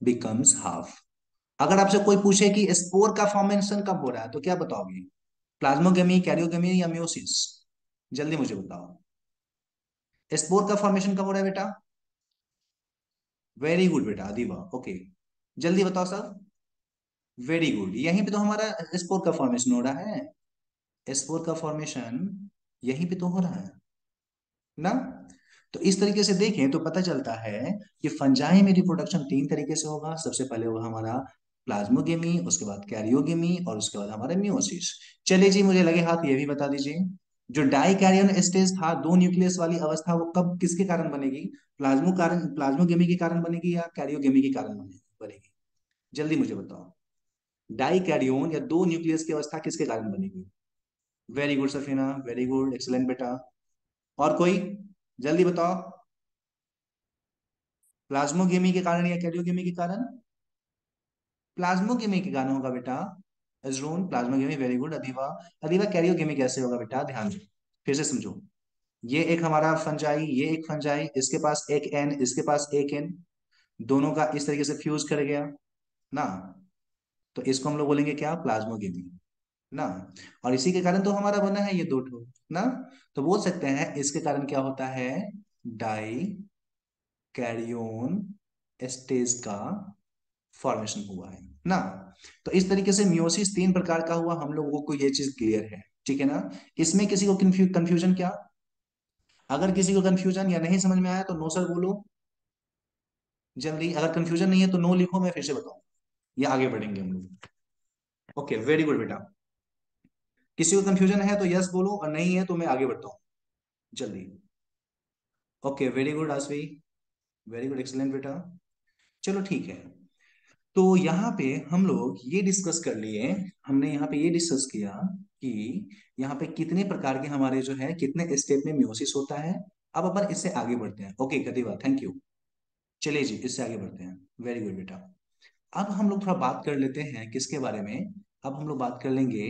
बिकम्स हाफ। अगर आपसे कोई पूछे कि स्पोर का फॉर्मेशन कब हो रहा है तो क्या बताओगे? प्लाज्मोगेमी, कैरियोगेमी, या मियोसिस? जल्दी मुझे बताओ, स्पोर का फॉर्मेशन कब हो रहा है बेटा? वेरी गुड बेटा अदीबा, ओके। जल्दी बताओ सर। वेरी गुड, यहीं पे तो हमारा स्पोर का फॉर्मेशन हो रहा है। स्पोर का फॉर्मेशन यहीं पे तो हो रहा है ना। तो इस तरीके से देखें तो पता चलता है कि फंजाई में रिप्रोडक्शन तीन तरीके से होगा। सबसे पहले होगा हमारा प्लाज्मोगेमी, उसके बाद कैरियोगेमी, और उसके बाद हमारा मियोसिस। चलिए जी, मुझे लगे हाथ ये भी बता दीजिए, जो डाई कैरियन स्टेज था, दो न्यूक्लियस वाली अवस्था, वो कब किसके कारण बनेगी? प्लाज्मोगेमी के कारण बनेगी, या कैरियोगेमी के कारण बनेगी? जल्दी मुझे बताओ, डाई कैरियोन या दो न्यूक्लियस की अवस्था किसके कारण बनेगी? Very good Safina, very good, excellent बेटा। और कोई? जल्दी बताओ, प्लाज्मोगेमी के कारण या कैरियोगेमी के कारण? प्लाज्मोगेमी के कारण होगा बेटा। Ajrun, plasmogamy, very good Adiba. Adiba karyogamy कैसे होगा बेटा? ध्यान दो, फिर से समझो। ये एक हमारा फंजाई, ये एक फंजाई, इसके पास एक एन, इसके पास एक एन, दोनों का इस तरीके से फ्यूज कर गया ना। तो इसको हम लोग बोलेंगे क्या? प्लाज्मोगेमी ना। और इसी के कारण तो हमारा बना है ये दो ठो ना। तो बोल सकते हैं इसके कारण क्या होता है? डाई कैरियोन स्टेज का फॉर्मेशन हुआ है ना। तो इस तरीके से मियोसिस तीन प्रकार का हुआ, हम लोगों को ये चीज क्लियर है। ठीक है ना। इसमें किसी को कंफ्यूजन क्या? अगर किसी को कंफ्यूजन या नहीं समझ में आया तो नो सर बोलो जल्दी। अगर कंफ्यूजन नहीं है तो नो लिखो, मैं फिर से बताऊं, या आगे बढ़ेंगे हम लोग। ओके, वेरी गुड बेटा। किसी को कंफ्यूजन है तो यस बोलो, और नहीं है तो मैं आगे बढ़ता हूँ जल्दी। Okay, very good Asvi, very good, excellent बेटा। चलो ठीक है। तो यहाँ पे हम लोग ये डिस्कस कर लिए, हमने यहाँ पे ये डिस्कस किया कि यहाँ पे कितने प्रकार के हमारे जो है, कितने स्टेप में म्योसिस होता है। अब अपन इससे आगे बढ़ते हैं। Okay Kativa, thank you. चलिए जी, इससे आगे बढ़ते हैं। वेरी गुड बेटा। अब हम लोग थोड़ा बात कर लेते हैं किसके बारे में। अब हम लोग बात कर लेंगे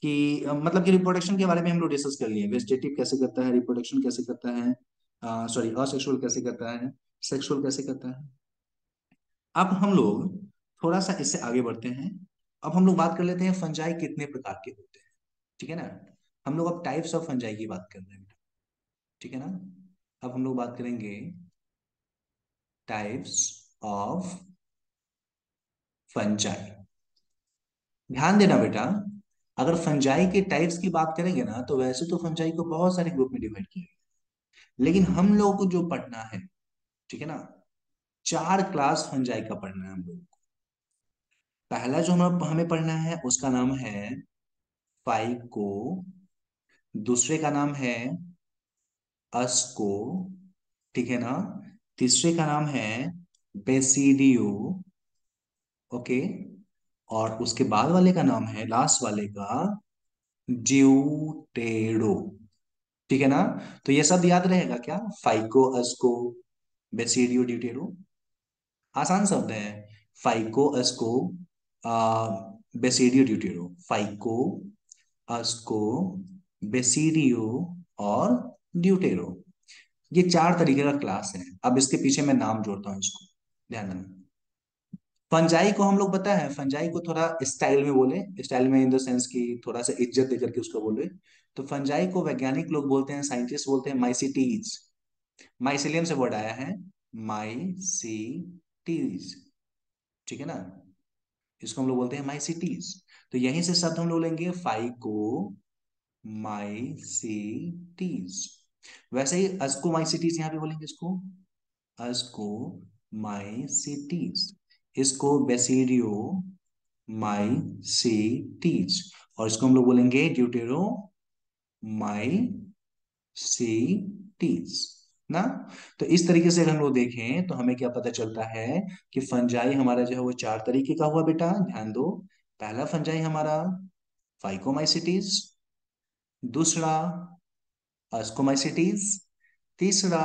कि मतलब कि रिप्रोडक्शन के बारे में हम लोग डिस्कस कर लिए, वेजिटेटिव कैसे करता है, रिप्रोडक्शन कैसे करता है, सॉरी असेक्सुअल कैसे करता है, सेक्सुअल कैसे करता है। अब हम लोग थोड़ा सा इससे आगे बढ़ते हैं। अब हम लोग बात कर लेते हैं फंजाई कितने प्रकार के होते हैं। ठीक है ना। हम लोग अब टाइप्स ऑफ फंजाई की बात कर रहे हैं बेटा। ठीक है ना। अब हम लोग बात करेंगे टाइप्स ऑफ फंजाई। ध्यान देना बेटा, अगर फंजाई के टाइप्स की बात करेंगे ना, तो वैसे तो फंजाई को बहुत सारे ग्रुप में डिवाइड किया गया, लेकिन हम लोगों को जो पढ़ना है, ठीक है ना, 4 क्लास फंजाई का पढ़ना है हम लोग को। पहला जो हम हमें पढ़ना है उसका नाम है फाइको। दूसरे का नाम है अस्को। ठीक है ना। तीसरे का नाम है बेसिडियो। ओके। और उसके बाद वाले का नाम है, लास्ट वाले का, ड्यूटेडो। ठीक है ना। तो ये सब याद रहेगा क्या? Phyco, asco, basidio, deutero. आसान शब्द है। Phyco, asco, basidio, deutero. Phyco, asco, basidio और ड्यूटेरो। ये 4 तरीके का क्लास है। अब इसके पीछे मैं नाम जोड़ता हूँ, इसको ध्यान देना। फंजाई को हम लोग पता है, फंजाई को थोड़ा स्टाइल में बोले, स्टाइल में इन द सेंस की थोड़ा सा इज्जत देकर के उसको बोले, तो फंजाई को वैज्ञानिक लोग बोलते हैं, साइंटिस्ट बोलते हैं माइसिटीज। माइसिलियम से वर्ड आया है, माइसिटीज। ठीक है ना। इसको हम लोग बोलते हैं माइसिटीज। तो यहीं से शब्द हम लोग लेंगे फाइको माइसिटीज। वैसे ही अस्कोमाइसिटीज यहाँ पे बोलेंगे, इसको अस्कोमाइसिटीज। इसको बेसिडियो माइसिटीज। और इसको हम लोग बोलेंगे ड्यूटेरो माइसिटीज ना। तो इस तरीके से अगर हम लोग देखें तो हमें क्या पता चलता है कि फंजाई हमारा जो है वो 4 तरीके का हुआ बेटा, ध्यान दो। पहला फंजाई हमारा फाइकोमाइसिटीज, दूसरा अस्कोमाइसिटीज, तीसरा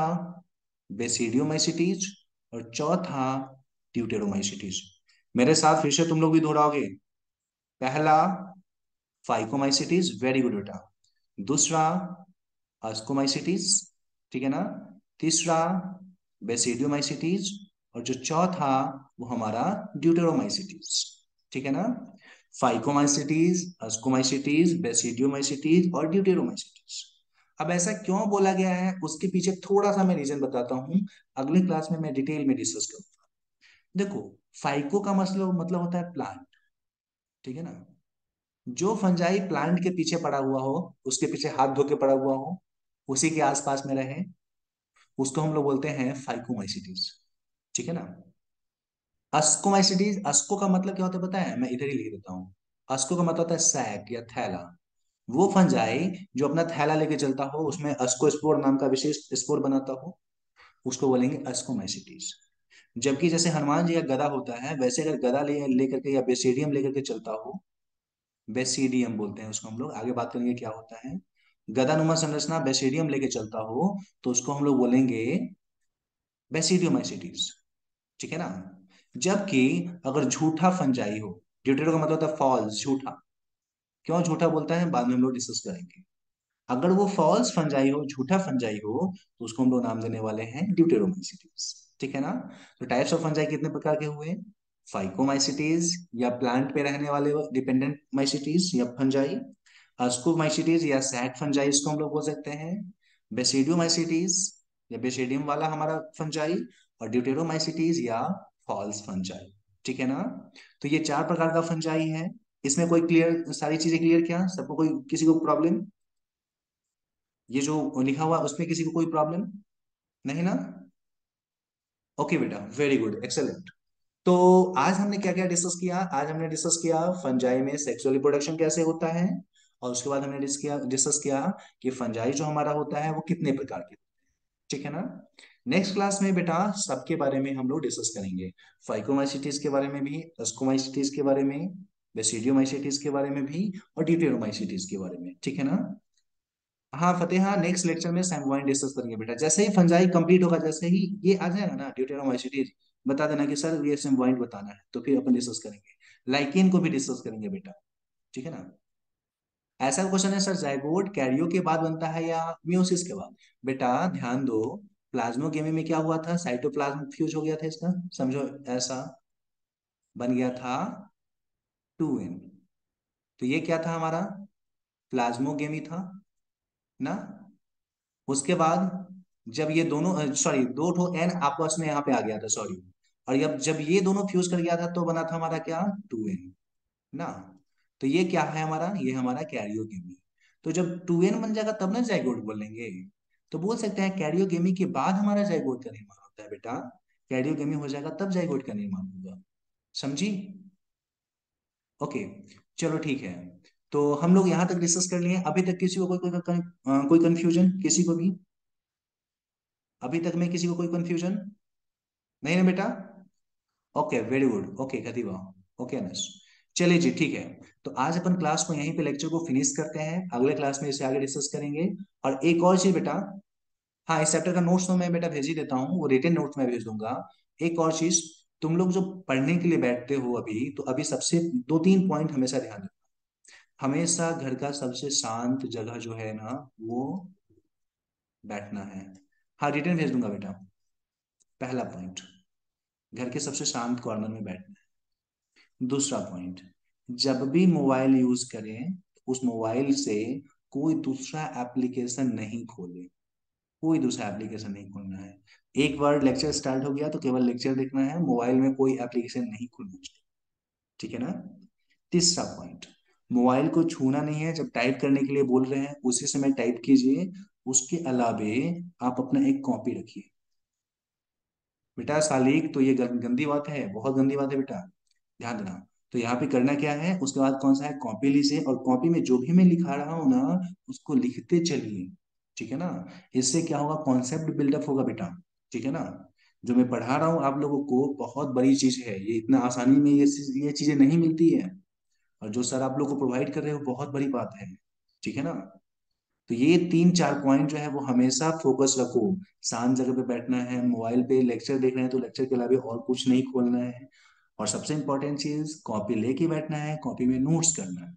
बेसिडियोमाइसिटीज और चौथा ड्यूटेरोमाइसिटीज। मेरे साथ फिर से तुम लोग भी दोहराओगे। पहला फाइकोमाइसिटीज, वेरी गुड बेटा। दूसरा अस्कोमाइसिटीज, ठीक है ना। तीसरा बेसिडियोमाइसिटीज और जो चौथा वो हमारा ड्यूटेरोमाइसिटीज। ठीक है ना। फाइकोमाइसिटीज, अस्कोमाइसिटीज, बेसिडियोमाइसिटीज और ड्यूटेरोमाइसिटीज। अब ऐसा क्यों बोला गया है उसके पीछे थोड़ा सा मैं रीजन बताता हूं, अगली क्लास में मैं डिटेल में डिस्कस करूंगा। देखो, फाइको का मतलब होता है प्लांट। ठीक है ना। जो फंजाई प्लांट के पीछे पड़ा हुआ हो, उसके पीछे हाथ धो के पड़ा हुआ हो, उसी के आसपास में रहे, उसको हम लोग बोलते हैं फाइकोमाइसिटीज। ठीक है ना। अस्कोमाइसिटीज, अस्को का मतलब क्या होता है पता है? मैं इधर ही लिख देता हूँ। अस्को का मतलब होता है सैक या थैला। वो फंजाई जो अपना थैला लेके चलता हो, उसमें अस्कोस्पोर नाम का विशेष स्पोर बनाता हो, उसको बोलेंगे अस्कोमाइसिटीज। जबकि जैसे हनुमान जी का गदा होता है, वैसे अगर गदा लेकर के या बेसिडियम लेकर के चलता हो, बेसिडियम बोलते हैं उसको हम लोग, आगे बात करेंगे क्या होता है। गदानुमा संरचना बेसिडियम लेके चलता हो तो उसको हम लोग बोलेंगे बेसिडियोमाइसिटीज। ठीक है ना। जबकि अगर झूठा फंजाई हो, ड्यूटेरो का मतलब होता है फॉल्स, झूठा। क्यों झूठा बोलता है बाद में हम लोग डिस्कस करेंगे। अगर वो फॉल्स फंजाई हो, झूठा फंजाई हो, तो उसको हम लोग नाम देने वाले हैं ड्यूटेरोमाइसिटीज। ठीक है ना। तो टाइप्स ऑफ फंजाई कितने प्रकार के हुए? फाइकोमाइसिटीज या प्लांट पे रहने वाले डिपेंडेंट माइसिटीज या फंजाई, अस्कोमाइसिटीज या सैक फंजाई इसको हम लोग बोल सकते हैं, बेसिडियोमाइसिटीज या बेसिडियम वाला हमारा फंजाई, और ड्यूटेरोमाइसिटीज या फॉल्स फंजाई। ठीक है ना। तो ये 4 प्रकार का फंजाई है। इसमें कोई क्लियर, सारी चीजें क्लियर क्या सबको? कोई किसी को प्रॉब्लम? ये जो लिखा हुआ उसमें किसी को कोई प्रॉब्लम नहीं ना? ओके बेटा, वेरी गुड, एक्सेलेंट। तो आज हमने क्या क्या डिस्कस किया? आज हमने डिस्कस किया फंजाई में सेक्सुअल रिप्रोडक्शन कैसे होता है, और उसके बाद हमने डिस्कस किया कि फंजाई जो हमारा होता है वो कितने प्रकार के, ठीक है ना? नेक्स्ट क्लास में बेटा सबके बारे में हम लोग डिस्कस करेंगे। फाइकोमाइसिटीज के बारे में भी, अस्कोमाइसिटीज के बारे में, बेसिडियोमाइसिटीज के बारे में भी, और ड्यूटेरोमाइसिटीज के बारे में, ठीक है ना? हाँ फतेहा, नेक्स्ट लेक्चर में सैम्पॉइंट डिस्कस करेंगे बेटा। जैसे ही फंजाई कंप्लीट होगा, जैसे ही ये आ जाएगा ना ड्यूटेरोमाइसिटीज, बता देना कि सर ये सैम्पॉइंट बताना है, तो फिर अपन डिस्कस करेंगे। लाइकेन को भी डिस्कस करेंगे बेटा, ठीक है ना? ऐसा क्वेश्चन है सर, जाइगोट कैरियो के बाद बनता है या मियोसिस के बाद? बेटा ध्यान दो, प्लाज्मोगेमी में क्या हुआ था? साइटोप्लाज्म फ्यूज हो गया था इसका, समझो ऐसा, बन गया था 2n। तो ये क्या था हमारा? प्लाज्मोगेमी था ना? उसके बाद जब ये दोनों, सॉरी, दो ठो एन आपस में यहाँ पे आ गया था, सॉरी, और जब ये दोनों फ्यूज कर गया था तो बना था हमारा क्या? 2n ना? तो ये क्या है हमारा? ये हमारा कैरियोगेमी। तो जब 2n बन जाएगा तब ना जाइगोट बोलेंगे। तो बोल सकते हैं कैरियोगेमी के बाद हमारा जाइगोट का निर्माण होता है बेटा। कैरियोगेमी हो जाएगा तब जाइगोट का निर्माण होगा, समझी? ओके, चलो ठीक है। तो हम लोग यहाँ तक डिस्कस कर लिए। अभी तक किसी को कोई कंफ्यूजन किसी को भी? अभी तक में किसी को कोई कंफ्यूजन नहीं ना बेटा? Okay, very good, okay Kativa, okay Anas. चलिए जी, ठीक है। तो आज अपन क्लास को यहीं पे लेक्चर को फिनिश करते हैं, अगले क्लास में इसे आगे डिस्कस करेंगे। और एक और चीज बेटा, हाँ इस चैप्टर का नोट्स तो मैं बेटा भेज ही देता हूँ, वो रिटन नोट्स में भेज दूंगा। एक और चीज, तुम लोग जो पढ़ने के लिए बैठते हो अभी, तो अभी सबसे दो तीन पॉइंट हमेशा ध्यान रखना। हमेशा घर का सबसे शांत जगह जो है ना, वो बैठना है। हाँ रिटर्न भेज दूंगा बेटा। पहला पॉइंट, घर के सबसे शांत कॉर्नर में बैठना है। दूसरा पॉइंट, जब भी मोबाइल यूज करें, उस मोबाइल से कोई दूसरा एप्लीकेशन नहीं खोले, कोई दूसरा एप्लीकेशन नहीं खोलना है। एक बार लेक्चर स्टार्ट हो गया तो केवल लेक्चर देखना है, मोबाइल में कोई एप्लीकेशन नहीं खोलना चाहिए, ठीक है ना? तीसरा पॉइंट, मोबाइल को छूना नहीं है, जब टाइप करने के लिए बोल रहे हैं उसी समय टाइप कीजिए। उसके अलावे आप अपना एक कॉपी रखिए। बेटा सालिक, तो ये गंदी बात है, बहुत गंदी बात है बेटा, ध्यान देना। तो यहाँ पे करना क्या है, उसके बाद कौन सा है, कॉपी लीजिए, और कॉपी में जो भी मैं लिखा रहा हूँ ना, उसको लिखते चलिए, ठीक है ना? इससे क्या होगा, कॉन्सेप्ट बिल्डअप होगा बेटा, ठीक है ना? जो मैं पढ़ा रहा हूँ आप लोगों को, बहुत बड़ी चीज है ये, इतना आसानी में ये चीजें नहीं मिलती है। और जो सर आप लोग को प्रोवाइड कर रहे हो, बहुत बड़ी बात है, ठीक है ना? तो ये तीन चार पॉइंट जो है वो हमेशा फोकस रखो। शांत जगह पे बैठना है, मोबाइल पे लेक्चर देख रहे हैं तो लेक्चर के अलावा और कुछ नहीं खोलना है। और सबसे इंपॉर्टेंट चीज, कॉपी लेके बैठना है, कॉपी में नोट्स करना है।